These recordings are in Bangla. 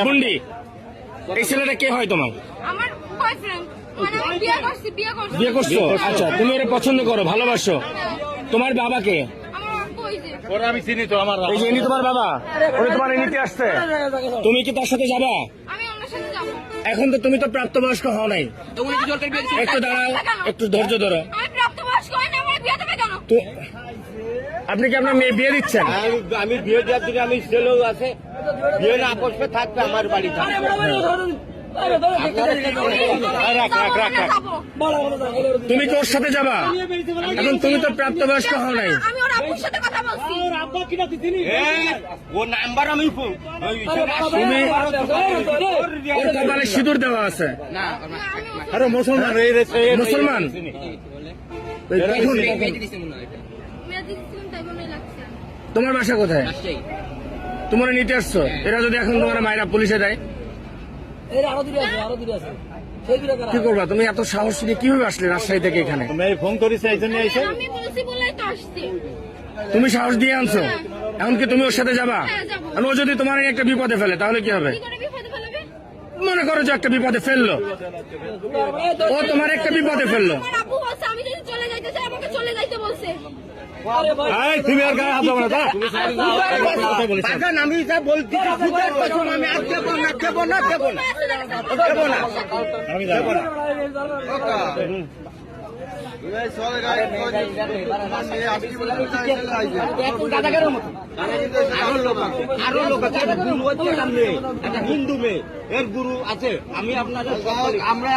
বুন্ডি, এই ছেলেটা কে হয় তোমার? আমার বয়ফ্রেন্ড, মানে আমি বিয়ে করছো? আচ্ছা, তুমি ওরা পছন্দ করো, ভালোবাসো। তোমার বাবাকে? আমার আব্বু ওই যে ওরা আমি চিনি তো, আমার এই যে ইনি তোমার বাবা, ওরা তোমার নিতে আসছে, তুমি কি তার সাথে যাবা? আমি ওনার সাথে যাবো। এখন তো তুমি তো প্রাপ্তবয়স্ক হও নাই। একটু দাঁড়াও, একটু ধৈর্য ধরো। আমি প্রাপ্তবয়স্ক হই না, আমার বিয়ে দেবে কেন? তো আপনি কি আপনার মেয়ে বিয়ে দিচ্ছেন? আমি বিয়ে দেওয়ার দিকে আমি ছেলেও আছে, বিয়ে না আপসে থাকবে আমার বাড়িতে। যাবো। তুমি কি ওর সাথে যাবা? এখন তুমি তো প্রাপ্তবয়স্ক হও নাই। আমি ওর আব্বুর সাথে কথা বলছি। ও নাম্বার আমি তুমি ওর কপালে সিঁদুর দেওয়া আছে। আরে মুসলমান, মুসলমান মেয়ে দিচ্ছিলাম তাই মনে লাগছে। তোমার বাসা কোথায়? তোমার নিতে আসছো, এরা যদি এখন তোমার মায়েরা পুলিশে দেয় কি করবা? তুমি এত সাহস নিয়ে কিভাবে আসলে রাজশাহী থেকে এখানে? ফোন করেছে এই জন্য এসে আমি বলছি বলেই তো আসছি। তুমি সাহস দিয়ে আনছো, এমনকি তুমি ওর সাথে যাবা? হ্যাঁ, যাবো। আর ও যদি তোমার একটা বিপদে ফেলে তাহলে কি হবে? কি করে বিপদে ফেলবে? মনে করো যে একটা বিপদে ফেললো, ও তোমার একটা বিপদে ফেললো, আমার আব্বু বলছে আমি যদি চলে যাইতে চাই আমাকে চলে যাইতে বলছে। তুমি আর গায়ে হাত দেবো না। আমি যা বলছি আমি আর দেবো না, দেবো না, দেবো না, দেবো না, আমি দেবো না। আরো লোক আছে, একটা গুরু হচ্ছে সামনে, একটা হিন্দু মেয়ে, এর গুরু আছে। আমি আপনাদের আমরা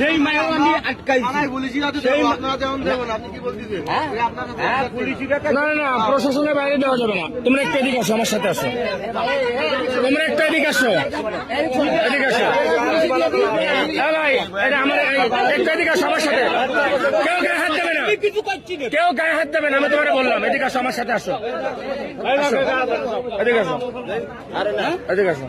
সেই মায়ের আমি আটকাইছি। না না না, প্রশাসনের বাইরে দেওয়া যাবে না। তোমরা একটু এদিকে আসো, আমার সাথে আসো, তোমরা একটু এদিকে আসো, এদিকে আসো। হ্যাঁ ভাই, এটা আমার একটু এদিকে আসো আমার সাথে। কেউ গায়ে হাত দেবে না, কেউ গায়ে হাত দেবে না, আমি তোমাকে বললাম। এদিকে আসো আমার সাথে, আসো, আসো। এদিকে আসো, এদিকে আসো।